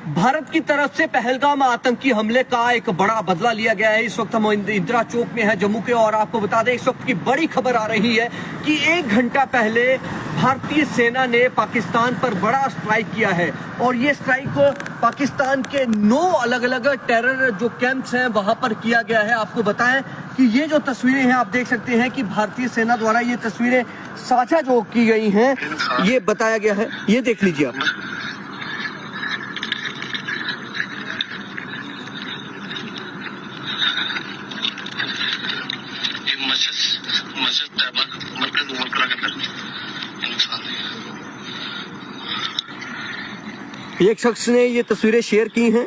भारत की तरफ से पहलगाम आतंकी हमले का एक बड़ा बदला लिया गया है। इस वक्त हम इंदिरा चौक में हैं जम्मू के, और आपको बता दें इस वक्त की बड़ी खबर आ रही है कि 1 घंटा पहले भारतीय सेना ने पाकिस्तान पर बड़ा स्ट्राइक किया है, और ये स्ट्राइक पाकिस्तान के 9 अलग अलग टेरर जो कैंप्स हैं वहां पर किया गया है। आपको बताएं कि ये जो तस्वीरें हैं आप देख सकते हैं कि भारतीय सेना द्वारा ये तस्वीरें साझा जो की गई हैं, ये बताया गया है, ये देख लीजिए आप। एक शख्स ने ये तस्वीरें शेयर की हैं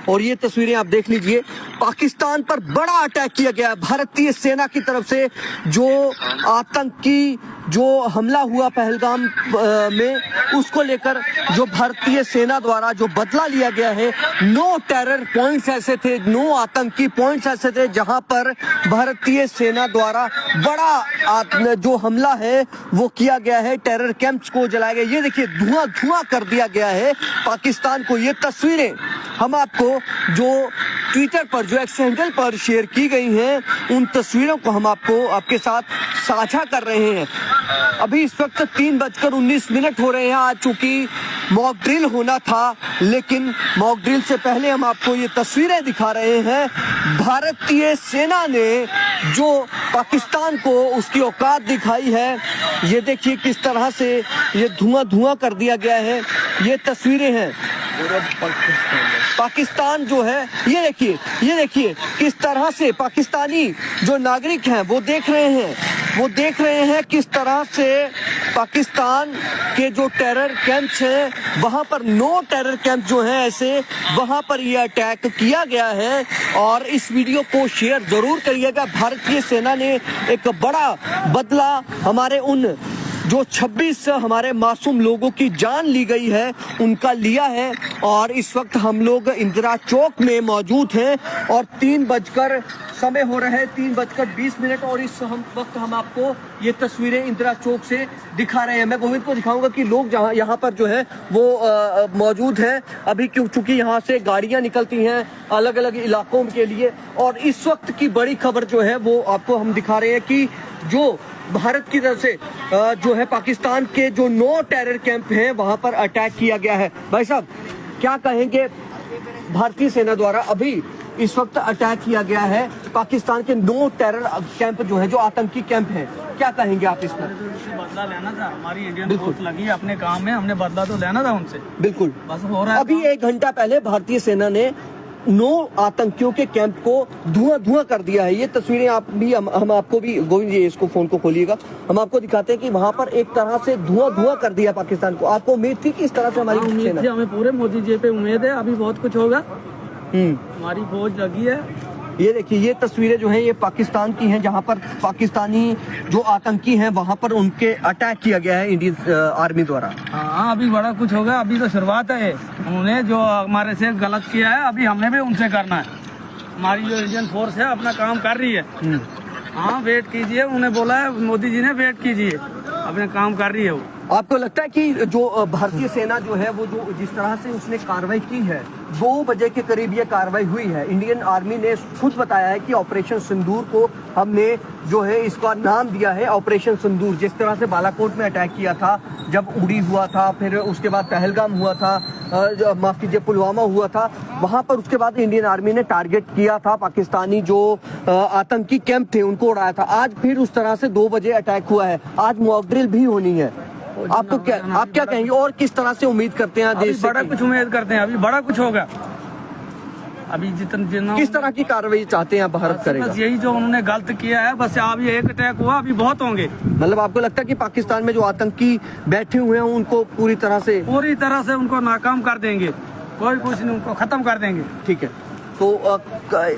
और ये तस्वीरें आप देख लीजिए। पाकिस्तान पर बड़ा अटैक किया गया है भारतीय सेना की तरफ से। जो आतंकी जो हमला हुआ पहलगाम में, उसको लेकर जो भारतीय सेना द्वारा जो बदला लिया गया है। 9 टेरर पॉइंट्स ऐसे थे, 9 आतंकी पॉइंट्स ऐसे थे जहां पर भारतीय सेना द्वारा बड़ा जो हमला है वो किया गया है। टेरर कैंप्स को जलाया गया। ये देखिए धुआं धुआं कर दिया गया है पाकिस्तान को। ये तस्वीरें हम आपको जो ट्विटर पर जो एक्स हैंडल पर शेयर की गई हैं, उन तस्वीरों को हम आपको आपके साथ साझा कर रहे हैं। अभी इस वक्त 3:19 हो रहे हैं। आज चूंकि मॉक ड्रिल होना था, लेकिन मॉक ड्रिल से पहले हम आपको ये तस्वीरें दिखा रहे हैं। भारतीय सेना ने जो पाकिस्तान को उसकी औकात दिखाई है। ये देखिए किस तरह से ये धुआं धुआं कर दिया गया है। ये तस्वीरें हैं पाकिस्तान जो है, ये देखिए किस तरह से पाकिस्तानी जो नागरिक हैं वो देख रहे हैं किस तरह से पाकिस्तान के जो टेरर कैंप्स हैं वहां पर 9 टेरर कैंप जो हैं ऐसे, वहां पर ये अटैक किया गया है। और इस वीडियो को शेयर जरूर करिएगा। भारतीय सेना ने एक बड़ा बदला हमारे उन जो 26 हमारे मासूम लोगों की जान ली गई है उनका लिया है। और इस वक्त हम लोग इंदिरा चौक में मौजूद हैं और 3 बजकर समय हो रहा है, 3:20 और इस वक्त हम आपको ये तस्वीरें इंदिरा चौक से दिखा रहे हैं। मैं गोविंद को दिखाऊंगा कि लोग जहां यहाँ पर जो है वो मौजूद हैं अभी, चूंकि यहाँ से गाड़ियां निकलती हैं अलग अलग इलाकों के लिए। और इस वक्त की बड़ी खबर जो है वो आपको हम दिखा रहे हैं कि जो भारत की तरफ से जो है पाकिस्तान के जो 9 टेरर कैंप हैं वहां पर अटैक किया गया है। भाई साहब क्या कहेंगे, भारतीय सेना द्वारा अभी इस वक्त अटैक किया गया है पाकिस्तान के 9 टेरर कैंप जो है, जो आतंकी कैंप हैं, क्या कहेंगे आप इस पर? बदला लेना था, हमारी इंडियन फोर्स लगी अपने काम में, हमने बदला तो लेना था उनसे। बिल्कुल बस हो रहा है। अभी 1 घंटा पहले भारतीय सेना ने 9 आतंकियों के कैंप को धुआं धुआं कर दिया है। ये तस्वीरें आप भी हम आपको भी, गोविंद जी इसको फोन को खोलिएगा, हम आपको दिखाते हैं कि वहां पर एक तरह से धुआं धुआं कर दिया पाकिस्तान को। आपको उम्मीद थी कि इस तरह से हमारी उम्मीद थी, हमें पूरे मोदी जी पे उम्मीद है, अभी बहुत कुछ होगा। हमारी फौज लगी है। ये देखिए ये तस्वीरें जो हैं ये पाकिस्तान की हैं, जहां पर पाकिस्तानी जो आतंकी हैं वहां पर उनके अटैक किया गया है इंडियन आर्मी द्वारा। हाँ अभी बड़ा कुछ होगा, अभी तो शुरुआत है। उन्होंने जो हमारे से गलत किया है अभी हमने भी उनसे करना है। हमारी जो इंडियन फोर्स है अपना काम कर रही है। हाँ वेट कीजिए, उन्हें बोला है मोदी जी ने, वेट कीजिए, अपना काम कर रही है वो। आपको लगता है कि जो भारतीय सेना जो है वो जो जिस तरह से उसने कार्रवाई की है, 2 बजे के करीब ये कार्रवाई हुई है। इंडियन आर्मी ने खुद बताया है कि ऑपरेशन सिंदूर को हमने जो है इसका नाम दिया है ऑपरेशन सिंदूर। जिस तरह से बालाकोट में अटैक किया था, जब उड़ी हुआ था, फिर उसके बाद पहलगाम हुआ था, माफ कीजिए पुलवामा हुआ था, वहां पर उसके बाद इंडियन आर्मी ने टारगेट किया था पाकिस्तानी जो आतंकी कैंप थे उनको उड़ाया था। आज फिर उस तरह से 2 बजे अटैक हुआ है। आज मॉक ड्रिल भी होनी है। आपको क्या, आप क्या कहेंगे और किस तरह से उम्मीद करते हैं देश से? बड़ा कुछ उम्मीद करते हैं, अभी बड़ा कुछ होगा। अभी जितना किस तरह की कार्रवाई चाहते हैं भारत करेगा? बस यही जो उन्होंने गलत किया है, बस अभी 1 अटैक हुआ, अभी बहुत होंगे। मतलब आपको लगता है कि पाकिस्तान में जो आतंकी बैठे हुए हैं उनको पूरी तरह से उनको नाकाम कर देंगे, कोई कुछ नहीं, उनको खत्म कर देंगे। ठीक है, तो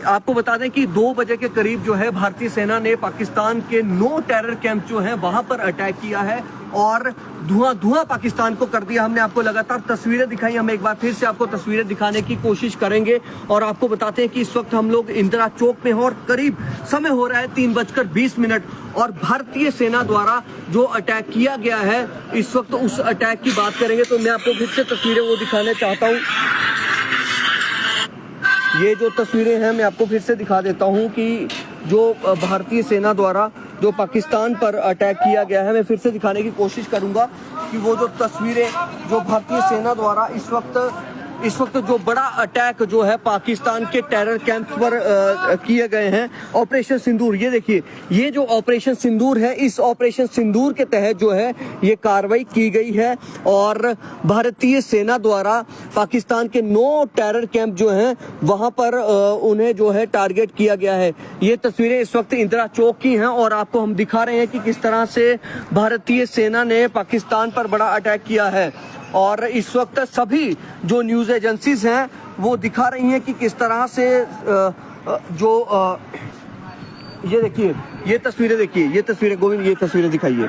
आपको बता दें कि 2 बजे के करीब जो है भारतीय सेना ने पाकिस्तान के 9 टेरर कैंप जो हैं वहां पर अटैक किया है। और धुआं धुआं पाकिस्तान को कर दिया। हमने आपको लगातार तस्वीरें दिखाई, हम एक बार फिर से आपको तस्वीरें दिखाने की कोशिश करेंगे और आपको बताते हैं कि इस वक्त हम लोग इंदिरा चौक में हैं और करीब समय हो रहा है 3:20 और भारतीय सेना द्वारा जो अटैक किया गया है, इस वक्त उस अटैक की बात करेंगे। तो मैं आपको फिर से तस्वीरें वो दिखाना चाहता हूँ। ये जो तस्वीरें हैं मैं आपको फिर से दिखा देता हूँ कि जो भारतीय सेना द्वारा जो पाकिस्तान पर अटैक किया गया है, मैं फिर से दिखाने की कोशिश करूंगा कि वो जो तस्वीरें जो भारतीय सेना द्वारा इस वक्त जो बड़ा अटैक जो है पाकिस्तान के टेरर कैंप पर किए गए हैं, ऑपरेशन सिंदूर। ये देखिए, ये जो ऑपरेशन सिंदूर है, इस ऑपरेशन सिंदूर के तहत जो है ये कार्रवाई की गई है और भारतीय सेना द्वारा पाकिस्तान के 9 टेरर कैंप जो हैं वहां पर उन्हें जो है टारगेट किया गया है। ये तस्वीरें इस वक्त इंदिरा चौक की हैं और आपको हम दिखा रहे हैं कि किस तरह से भारतीय सेना ने पाकिस्तान पर बड़ा अटैक किया है। और इस वक्त सभी जो न्यूज़ एजेंसीज हैं वो दिखा रही हैं कि किस तरह से ये देखिए, ये तस्वीरें देखिए, ये तस्वीरें गोविंद, ये तस्वीरें दिखाइए।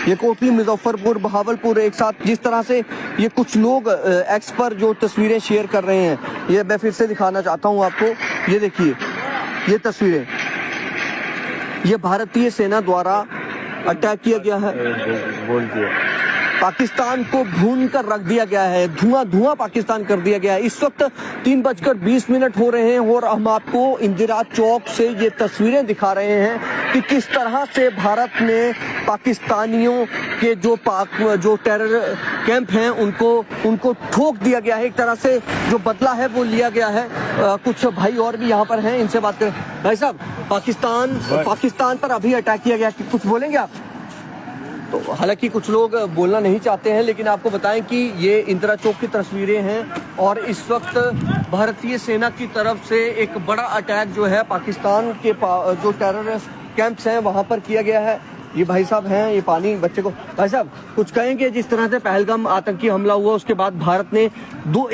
ये कोटली, मुजफ्फरपुर, बहावलपुर एक साथ जिस तरह से ये कुछ लोग एक्स पर जो तस्वीरें शेयर कर रहे हैं, ये मैं फिर से दिखाना चाहता हूँ आपको। ये देखिए, ये तस्वीरें, ये भारतीय सेना द्वारा अटैक किया गया है। पाकिस्तान को भून कर रख दिया गया है, धुआं धुआं पाकिस्तान कर दिया गया है। इस वक्त 3:20 हो रहे हैं और हम आपको इंदिरा चौक से ये तस्वीरें दिखा रहे हैं कि किस तरह से भारत ने पाकिस्तानियों के जो टेरर कैंप हैं उनको ठोक दिया गया है। एक तरह से जो बदला है वो लिया गया है। कुछ भाई और भी यहाँ पर हैं, इनसे बात करें। भाई साहब, पाकिस्तान पर अभी अटैक किया गया, कुछ बोलेंगे आप? तो हालांकि कुछ लोग बोलना नहीं चाहते हैं, लेकिन आपको बताएं कि ये इंदिरा चौक की तस्वीरें हैं और इस वक्त भारतीय सेना की तरफ से एक बड़ा अटैक जो है पाकिस्तान के जो टेरर कैंप्स हैं वहां पर किया गया है। ये भाई साहब हैं, ये पानी बच्चे को। भाई साहब, कुछ कहेंगे? जिस तरह से पहलगाम आतंकी हमला हुआ उसके बाद भारत ने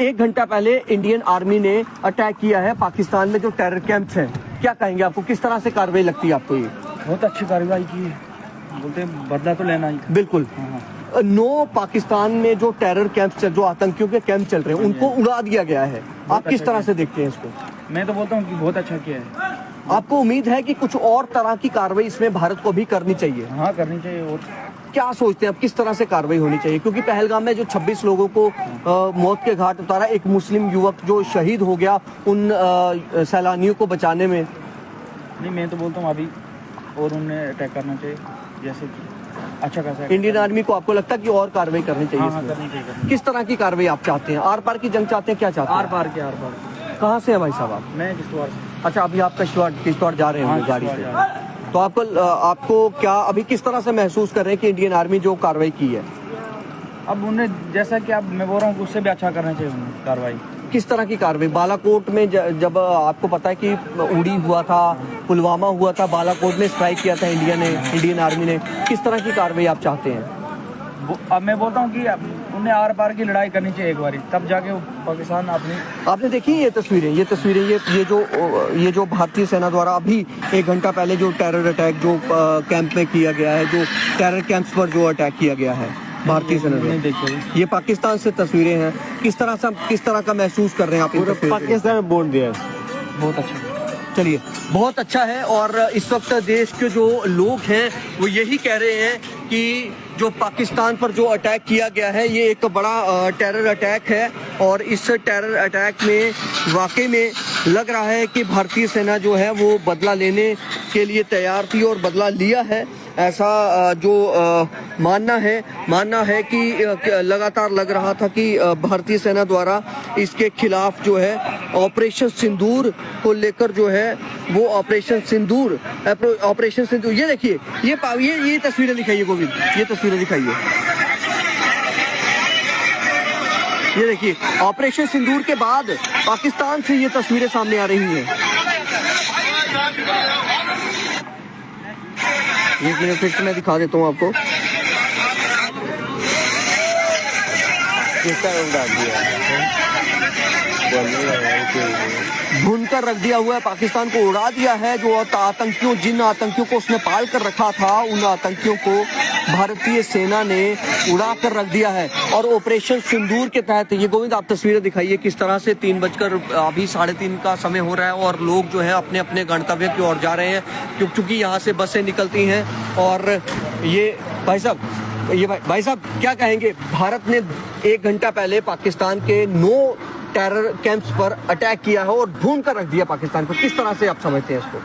1 घंटा पहले इंडियन आर्मी ने अटैक किया है पाकिस्तान में जो टेरर कैंप्स हैं, क्या कहेंगे? आपको किस तरह से कार्रवाई लगती है आपको? ये बहुत अच्छी कार्रवाई की है, बोलते हैं बदला तो लेना ही। बिल्कुल। 9 पाकिस्तान में जो टेरर कैंप जो आतंकियों के कैंप चल रहे हैं उनको उड़ा दिया गया है। आप किस तरह से देखते हैं इसको? मैं तो बोलता हूँ कि बहुत अच्छा किया है। आपको उम्मीद है कि कुछ और तरह की कार्रवाई इसमें भारत को भी करनी चाहिए? हाँ, करनी चाहिए। और क्या सोचते हैं आप, किस तरह से कार्रवाई होनी चाहिए? क्योंकि पहलगाम में जो 26 लोगों को मौत के घाट उतारा, एक मुस्लिम युवक जो शहीद हो गया उन सैलानियों को बचाने में। नहीं, मैं तो बोलता हूँ अभी और उन्हें अटैक करना चाहिए, जैसे कि अच्छा खासा। इंडियन आर्मी को आपको लगता है कि और कार्रवाई करनी चाहिए? हाँ, करनी चाहिए। किस तरह की कार्रवाई आप चाहते हैं? आर पार की जंग चाहते हैं? क्या चाहते हैं? आर पार। कहाँ से है भाई साहब आप? मैं किश्तवाड़ से। अच्छा, अभी आप किश्तवाड़ जा रहे हैं गाड़ी से? तो आपको क्या अभी किस तरह से महसूस कर रहे हैं कि इंडियन आर्मी जो कार्रवाई की है? अब उन्हें जैसा कि अब मैं बोल रहा हूँ उससे भी अच्छा करना चाहिए उन्हें कार्रवाई। किस तरह की कार्रवाई? बालाकोट में जब आपको पता है कि उड़ी हुआ था, पुलवामा हुआ था, बालाकोट में स्ट्राइक किया था इंडियन आर्मी ने, किस तरह की कार्रवाई आप चाहते हैं? अब मैं बोलता हूँ कि उन्हें आर पार की लड़ाई करनी चाहिए एक बारी, तब जाके पाकिस्तान आपने देखी ये तस्वीरें ये जो भारतीय सेना द्वारा अभी 1 घंटा पहले जो टेरर अटैक जो कैंप में किया गया है, जो टेरर कैंप्स पर जो अटैक किया गया है भारतीय सेना द्वारा, ये पाकिस्तान से तस्वीरें हैं। किस तरह का महसूस कर रहे हैं आप? पाकिस्तान में बोल दिया, बहुत अच्छा। चलिए, बहुत अच्छा है। और इस वक्त देश के जो लोग हैं वो यही कह रहे हैं कि जो पाकिस्तान पर जो अटैक किया गया है ये एक बड़ा टेरर अटैक है और इस टेरर अटैक में वाकई में लग रहा है कि भारतीय सेना जो है वो बदला लेने के लिए तैयार थी और बदला लिया है। ऐसा जो मानना है कि लगातार लग रहा था कि भारतीय सेना द्वारा इसके खिलाफ जो है ऑपरेशन सिंदूर को लेकर जो है वो ऑपरेशन सिंदूर ये देखिए, ये तस्वीरें दिखाइए गोविंद, ये तस्वीरें दिखाइए। ये देखिए, ऑपरेशन सिंदूर के बाद पाकिस्तान से ये तस्वीरें सामने आ रही हैं। एक मिनट फिर से मैं दिखा देता हूँ आपको। किसका डाल दिया? भूनकर रख दिया हुआ है, पाकिस्तान को उड़ा दिया है। जो आतंकियों, जिन आतंकियों को उसने पाल कर रखा था, उन आतंकियों को भारतीय सेना ने उड़ा कर रख दिया है। और ऑपरेशन सिंदूर के तहत, ये गोविंद आप तस्वीरें दिखाइए किस तरह से 3:03 का समय हो रहा है और लोग जो है अपने अपने गंतव्य की ओर जा रहे हैं, क्योंकि यहाँ से बसें निकलती हैं। और ये भाई साहब क्या कहेंगे, भारत ने 1 घंटा पहले पाकिस्तान के 9 टेरर कैंप्स पर अटैक किया है और भून कर रख दिया पाकिस्तान को। किस तरह से आप समझते हैं इसको,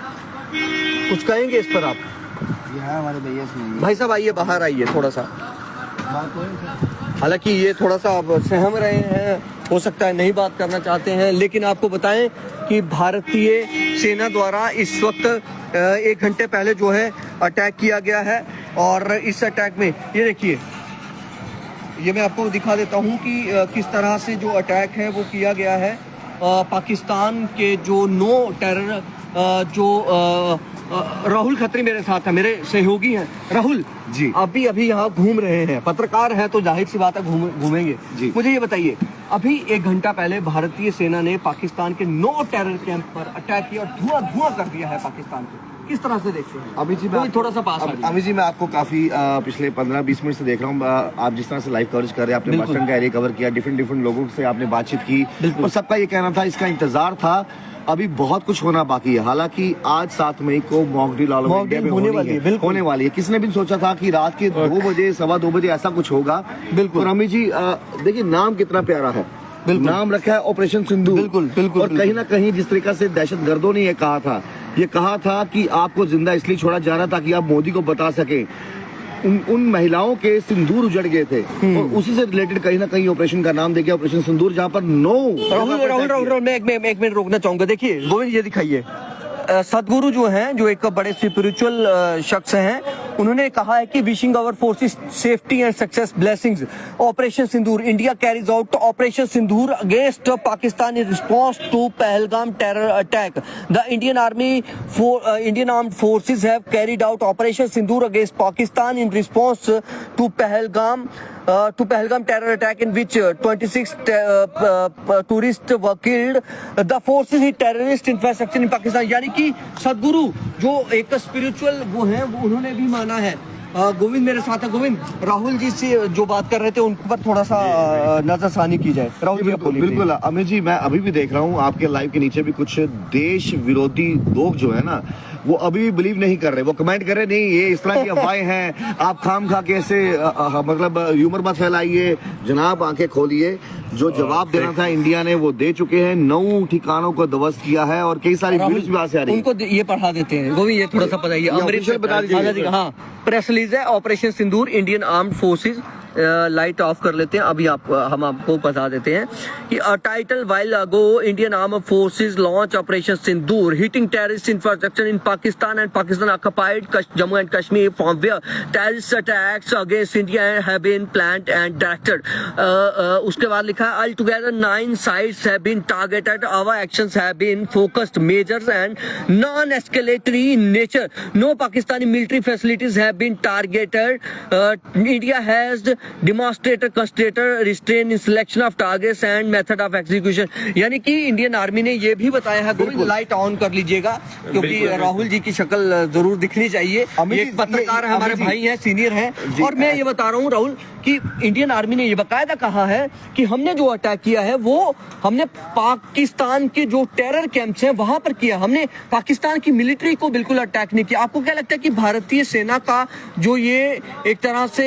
कुछ कहेंगे इस पर आप? हमारे भैया भाई साहब आइए, बाहर आइए थोड़ा सा। हालांकि ये थोड़ा सा अब सहम रहे हैं, हो सकता है नहीं बात करना चाहते हैं, लेकिन आपको बताएं कि भारतीय सेना द्वारा इस वक्त 1 घंटे पहले जो है अटैक किया गया है। और इस अटैक में ये देखिए, ये मैं आपको दिखा देता हूं कि किस तरह से जो अटैक है वो किया गया है। पाकिस्तान के जो 9 टेरर राहुल खत्री मेरे साथ है, मेरे सहयोगी हैं। राहुल जी, अभी यहाँ घूम रहे हैं, पत्रकार हैं तो जाहिर सी बात है घूमेंगे जी। मुझे ये बताइए, अभी 1 घंटा पहले भारतीय सेना ने पाकिस्तान के 9 टेरर कैंप पर अटैक किया और धुआं कर दिया है पाकिस्तान को। किस तरह से देखते हैं? अभी जी मैं थोड़ा सा पास अमित जी, मैं आपको काफी पिछले 15-20 मिनट से देख रहा हूँ। आप जिस तरह से लाइव कवरेज कर रहे हैं, आपने बस स्टैंड का एरिया कवर किया, डिफरेंट लोगों से आपने बातचीत की और सबका ये कहना था, इसका इंतजार था, अभी बहुत कुछ होना बाकी है। हालांकि आज 7 मई को mock drill all over India में होने वाली है। किसने भी सोचा था कि रात के 2 बजे 2:15 बजे ऐसा कुछ होगा। बिल्कुल। और अमित जी देखिए, नाम कितना प्यारा है, नाम रखा है ऑपरेशन सिंदूर। बिल्कुल। और कहीं ना कहीं जिस तरीके से दहशतगर्दों ने ये कहा था कि आपको जिंदा इसलिए छोड़ा जा रहा ताकि आप मोदी को बता सके, उन महिलाओं के सिंदूर उजड़ गए थे और उसी से रिलेटेड कहीं ना कहीं ऑपरेशन का नाम देके ऑपरेशन सिंदूर, जहां पर 9 राहुल मैं एक मिनट रोकना चाहूंगा। देखिए गोविंद, ये दिखाइए, सदगुरु जो हैं, जो एक बड़े स्पिरिचुअल शख्स हैं, उन्होंने कहा है कि wishing our forces safety and success blessings, operation Sindoor, India carries out operation Sindoor against Pakistan in response to Pahalgam terror attack. The Indian armed forces have carried out operation Sindoor against Pakistan in response to Pahalgam terror attack in which 26 tourists were killed. The forces hit terrorist infrastructure in Pakistan. यानी कि सदगुरु जो एक spiritual वो हैं, वो उन्होंने भी माना है। गोविंद मेरे साथ है। गोविंद, राहुल जी से जो बात कर रहे थे उन पर थोड़ा सा नजरसानी की जाए। राहुल जी बिल्कुल अमित जी, मैं अभी भी देख रहा हूँ आपके लाइव के नीचे भी कुछ देश विरोधी लोग जो है ना, वो अभी भी बिलीव नहीं कर रहे, वो कमेंट कर रहे नहीं ये इस तरह की अफवाहें हैं, आप खाम खा के ऐसे मतलब ह्यूमर मत फैलाइए। जनाब आंखें खोलिए, जो जवाब देना था इंडिया ने वो दे चुके हैं। 9 ठिकानों को ध्वस्त किया है और कई सारी वीडियोस भी वहां से आ रही है। उनको ये पढ़ा देते हैं। गोविंद, ये थोड़ा सा बताइए, अमृतसर बता दीजिए। हाँ, प्रेस रिलीज है operation Sindoor, Indian armed forces. Light of कर लेते हैं अभी, हम आपको बता देते हैं कि title while ago Indian arm forces launch operation Sindoor hitting terrorist infrastructure in Pakistan and Pakistan occupied Jammu and Kashmir from where terrorist attacks against India have been planned and directed. उसके बाद लिखा है all together 9 sites have been targeted, our actions have been focused, measures and non escalatory in nature, no Pakistani military facilities have been targeted, India has demonstrator constrator restraint in selection of targets and method of execution। यानी कि Indian army ने ये भी बताया है। Govind, light on कर लीजिएगा क्योंकि राहुल जी की शक्ल जरूर दिखनी चाहिए। एक पत्रकार है, हमारे भाई हैं, सीनियर हैं। और मैं ये बता रहा हूँ राहुल कि इंडियन आर्मी ने ये बाकायदा कहा है कि हमने जो अटैक किया है वो हमने पाकिस्तान के जो टेरर कैंप्स हैं वहां पर किया, हमने पाकिस्तान की मिलिट्री को बिल्कुल अटैक नहीं किया। आपको क्या लगता है कि भारतीय सेना का जो ये एक तरह से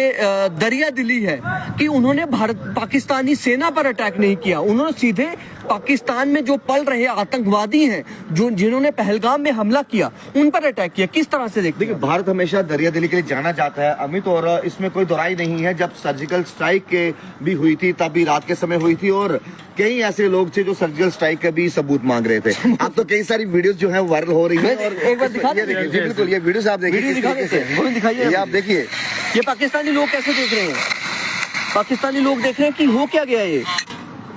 दरिया दिली है कि उन्होंने पाकिस्तानी सेना पर अटैक नहीं किया, उन्होंने सीधे पाकिस्तान में जो पल रहे आतंकवादी हैं, जो जिन्होंने पहलगाम में हमला किया, उन पर अटैक किया। किस तरह से देखते हैं? देखिए, भारत हमेशा दरिया दिली के लिए जाना जाता है अमित, और इसमें कोई दोराई नहीं है। जब सर्जिकल स्ट्राइक के भी हुई थी तब भी रात के समय हुई थी और कई ऐसे लोग थे जो सर्जिकल स्ट्राइक का भी सबूत मांग रहे थे। अब तो कई सारी वीडियोस जो है वायरल हो रही है। और एक बार दिखा दीजिए। बिल्कुल, ये वीडियोस आप देखिए, दिखाइए, आप देखिए ये पाकिस्तानी लोग कैसे देख रहे हैं, पाकिस्तानी लोग देख रहे हैं कि हो क्या गया ये।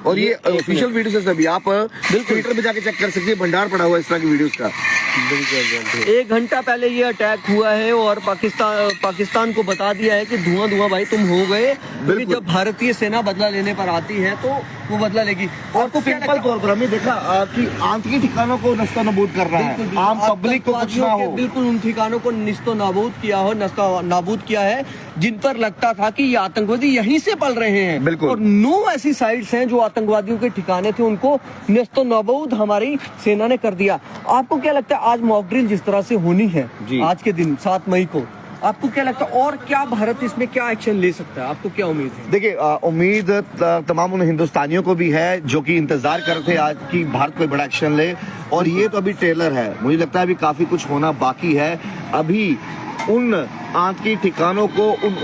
और ये ऑफिशियल वीडियोस है सभी, आप ट्विटर पे जाके चेक कर सकते हैं, भंडार पड़ा हुआ है इस तरह की वीडियोस का। 1 घंटा पहले ये अटैक हुआ है और पाकिस्तान को बता दिया है कि धुआं भाई तुम हो गए। जब भारतीय सेना बदला लेने पर आती है तो वो बदला लेगी। और आपको क्या सिंपल लगता तौर पर हमने देखा कि आतंकी ठिकानों को नस्तो नबूद कर रहा है, आम पब्लिक को कुछ ना हो। बिल्कुल उन ठिकानों को निस्तो नाबूद किया हो, नस्तो नाबूद किया है जिन पर लगता था कि ये आतंकवादी यहीं से पल रहे हैं। बिल्कुल। और 9 ऐसी साइट्स हैं जो आतंकवादियों के ठिकाने थे, उनको निस्तो नाबूद हमारी सेना ने कर दिया। आपको क्या लगता है आज मॉक ड्रिल जिस तरह से होनी है जी। आज के दिन 7 मई को, आपको क्या लगता है और क्या भारत इसमें क्या एक्शन ले सकता है? आपको क्या उम्मीद है? देखिए उम्मीद तमाम उन हिंदुस्तानियों को भी है जो कि इंतजार कर रहे थे आज की भारत कोई बड़ा एक्शन ले, और ये तो अभी ट्रेलर है। मुझे लगता है अभी काफी कुछ होना बाकी है। अभी उन आतंकी ठिकानों को, उन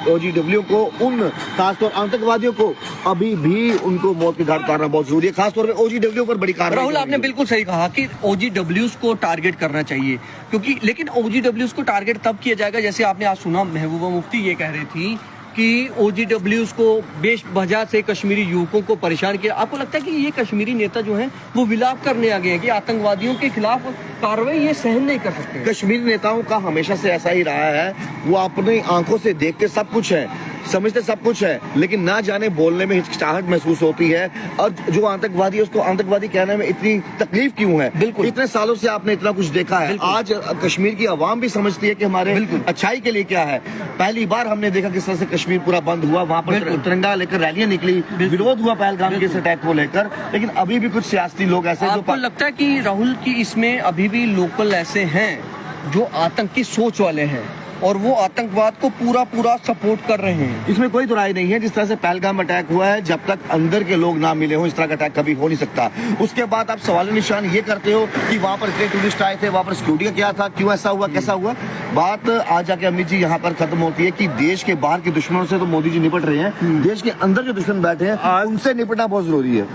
ओजीडब्ल्यू को, उन खासतौर आतंकवादियों को अभी भी उनको मौत के घाट उतारना बहुत जरूरी है। खासतौर पर ओजीडब्ल्यू पर बड़ी कार्रवाई। राहुल, आपने बिल्कुल सही कहा कि ओजीडब्ल्यूज को टारगेट करना चाहिए, क्योंकि लेकिन ओजीडब्ल्यूज को टारगेट तब किया जाएगा, जैसे आपने आज सुना महबूबा मुफ्ती ये कह रही थी कि ओजीडब्ल्यूज को बेवजह से कश्मीरी युवकों को परेशान किया। आपको लगता है कि ये कश्मीरी नेता जो हैं वो विलाप करने आ गए हैं कि आतंकवादियों के खिलाफ कार्रवाई ये सहन नहीं कर सकते? कश्मीरी नेताओं का हमेशा से ऐसा ही रहा है, वो अपनी आंखों से देखते सब कुछ है, समझते सब कुछ है, लेकिन ना जाने बोलने में हिचकिचाहट महसूस होती है। और जो आतंकवादी है उसको आतंकवादी कहने में इतनी तकलीफ क्यों है? बिल्कुल। इतने सालों से आपने इतना कुछ देखा है। आज कश्मीर की आवाम भी समझती है कि हमारे अच्छाई के लिए क्या है। पहली बार हमने देखा किस तरह से कश्मीर पूरा बंद हुआ, वहाँ पर तिरंगा लेकर रैलियां निकली, विरोध हुआ पहलगाम के इस अटैक को लेकर, लेकिन अभी भी कुछ सियासी लोग ऐसे आपको जो लगता है कि राहुल की इसमें अभी भी लोकल ऐसे हैं जो आतंक की सोच वाले हैं और वो आतंकवाद को पूरा सपोर्ट कर रहे हैं? इसमें कोई दुराई नहीं है। जिस तरह से पहलगाम अटैक हुआ है, जब तक अंदर के लोग ना मिले हो इस तरह का अटैक कभी हो नहीं सकता। उसके बाद आप सवाल निशान ये करते हो कि वहाँ पर इतने टूरिस्ट आए थे, वहाँ पर सिक्योरिटी का क्या था, क्यों ऐसा हुआ, कैसा हुआ। बात आज जाके अमित जी यहाँ पर खत्म होती है कि देश के बाहर के दुश्मनों से तो मोदी जी निपट रहे हैं, देश के अंदर जो दुश्मन बैठे हैं उनसे निपटना बहुत जरूरी है।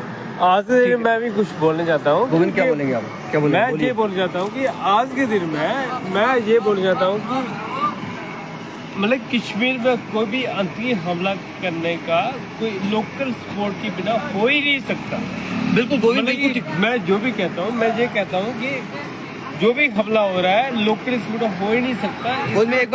आज मैं भी कुछ बोलने चाहता हूँ। गोविंद, क्या बोलेंगे आप? क्या बोलेंगे? मैं ये बोलना चाहता हूँ कि आज के दिन में मैं ये बोलना चाहता हूँ कि मतलब कश्मीर में कोई भी आतंकी हमला करने का कोई लोकल सपोर्ट के बिना हो ही नहीं सकता। बिल्कुल गोविंद, मतलब कि मैं जो भी कहता हूँ, मैं ये कहता हूँ कि जो भी हमला हो रहा है लोकल सपोर्ट हो ही नहीं सकता। मैं एक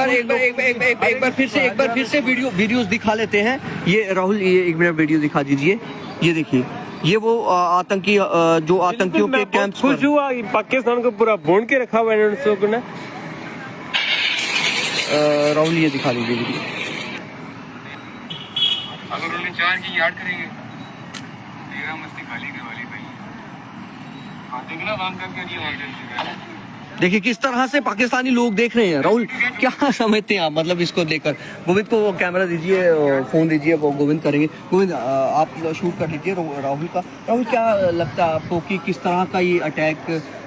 बार फिर से वीडियोस दिखा लेते हैं। ये राहुल, ये एक मिनट वीडियो दिखा दीजिए। ये देखिए, ये वो आतंकी जो आतंकियों के कैंप्स खुश हुआ पाकिस्तान को पूरा भून के रखा हुआ है। राहुल ये दिखा लीजिए वीडियो। अगर उन्होंने 4 की याद करेंगे तेरा मस्ती खाली करवाली भाई। हाँ देखना वहां करके देखिए किस तरह से पाकिस्तानी लोग देख रहे हैं। राहुल, क्या समझते हैं आप मतलब इसको लेकर? गोविंद को वो कैमरा दीजिए, फोन दीजिए, वो गोविंद करेंगे। गोविंद, आप शूट कर लीजिए राहुल का। राहुल, क्या लगता है आपको कि किस तरह का ये अटैक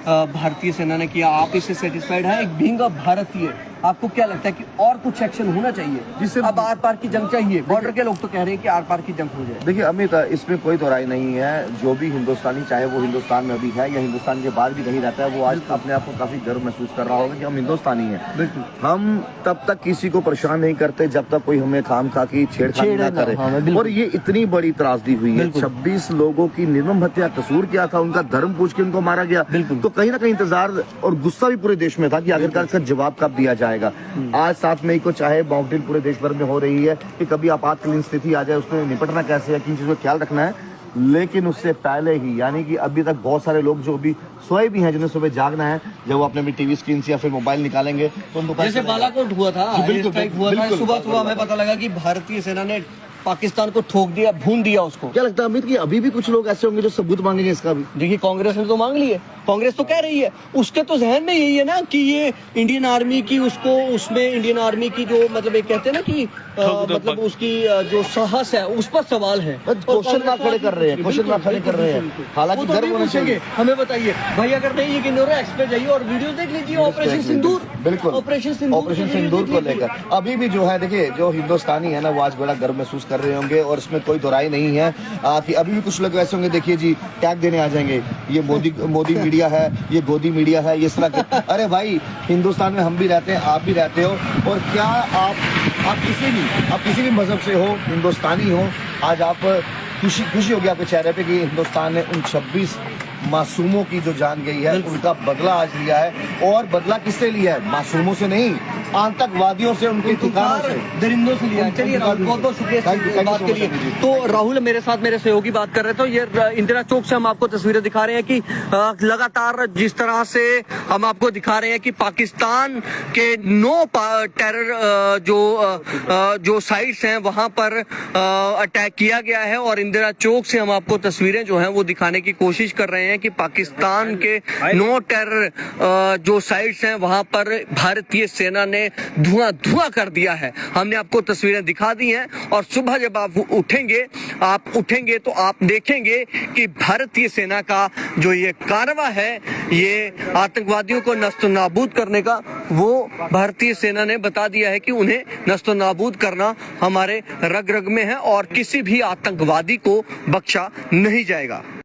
भारतीय सेना ने किया? आप इससे सेटिस्फाइड हैं? एक बीइंग अ भारतीय, आपको क्या लगता है कि और कुछ एक्शन होना चाहिए जिससे अब आर पार की जंग चाहिए? बॉर्डर के लोग तो कह रहे हैं कि आर पार की जंग हो जाए। देखिए अमित, इसमें कोई दोराई नहीं है। जो भी हिंदुस्तानी, चाहे वो हिंदुस्तान में अभी है या हिंदुस्तान के बाद भी कहीं रहता है, वो आज अपने आप को काफी गर्व महसूस कर रहा होगा कि हम हिंदुस्तानी हैं। बिल्कुल। हम तब तक किसी को परेशान नहीं करते जब तक कोई हमें खाम खा की छेड़खानी ना करे। और ये इतनी बड़ी त्रासदी हुई है, 26 लोगों की निर्मम हत्या। कसूर क्या था उनका? धर्म पूछ के उनको मारा गया। तो कहीं ना कहीं इंतजार और गुस्सा भी पूरे देश में था कि आखिरकार इसका जवाब कब दिया जाएगा। आज 7 मई को चाहे मॉक ड्रिल पूरे देश भर में हो रही है कि कभी आपातकालीन स्थिति आ जाए, उसमें निपटना कैसे है, किन चीजों का ख्याल रखना है, लेकिन उससे पहले ही, यानी कि अभी तक बहुत सारे लोग जो अभी सोए भी हैं, जिन्हें सुबह जागना है, जब वो अपने टीवी स्क्रीन से या फिर मोबाइल निकालेंगे तो उनको जैसे बालाकोट हुआ था, सुबह हमें पता लगा कि भारतीय सेना ने पाकिस्तान को ठोक दिया, भून दिया उसको। क्या लगता है अमित कि अभी भी कुछ लोग ऐसे होंगे जो सबूत मांगेंगे इसका भी? देखिए कांग्रेस ने तो मांग लिए, कांग्रेस तो कह रही है, उसके तो जहन में यही है ना कि ये इंडियन आर्मी की, उसको उसमें इंडियन आर्मी की जो मतलब एक कहते हैं ना कि मतलब उसकी जो साहस है उस पर सवाल है। क्वेश्चन मार्क खड़े कर रहे हैं, क्वेश्चन मार्क खड़े कर रहे हैं। हालांकि गर्व होना चाहिए। हमें बताइए भाई, अगर नहीं यकीन हो रहा है, एक्सपर्ट जाइए और वीडियो देख लीजिए ऑपरेशन सिंदूर। बिल्कुल, ऑपरेशन सिंदूर को लेकर अभी भी जो है, देखिए जो हिंदुस्तानी है ना, वो आज बड़ा गर्व महसूस कर रहे होंगे और इसमें कोई दोराई नहीं है कि अभी भी कुछ लोग ऐसे होंगे, देखिए जी टैग देने आ जाएंगे, ये मोदी मीडिया है, ये गोदी मीडिया है, ये तरह के। अरे भाई, हिंदुस्तान में हम भी रहते हैं, आप भी रहते हो, और क्या आप किसी भी मजहब से हो, हिंदुस्तानी हो, आज आप खुशी होगी आपके चेहरे पे कि हिंदुस्तान ने उन 26 मासूमों की जो जान गई है उनका बदला आज लिया है। और बदला किससे लिया है? मासूमों से नहीं, आतंकवादियों से, उनके ठिकानों से, दरिंदों से लिया। चलिए राहुल, बहुत बहुत शुक्रिया Thank you बात so के much, लिए। Sanjay जी। तो राहुल मेरे साथ मेरे सहयोगी बात कर रहे थे। ये इंदिरा चौक से हम आपको तस्वीरें दिखा रहे हैं कि लगातार जिस तरह से हम आपको दिखा रहे हैं कि पाकिस्तान के 9 टेरर जो साइट्स हैं वहां पर अटैक किया गया है, और इंदिरा चौक से हम आपको तस्वीरें जो हैं वो दिखाने की कोशिश कर रहे हैं कि पाकिस्तान के 9 टेरर जो साइट्स हैं वहां पर भारतीय सेना ने धुआं कर दिया है। हमने आपको तस्वीरें दिखा दी हैं, और सुबह जब आप उठेंगे तो आप देखेंगे कि भारतीय सेना का जो ये कारवा है, ये आतंकवादियों को नस्तनाबूद करने का, वो भारतीय सेना ने बता दिया है कि उन्हें नस्तनाबूद करना हमारे रग रग में है और किसी भी आतंकवादी को बख्शा नहीं जाएगा।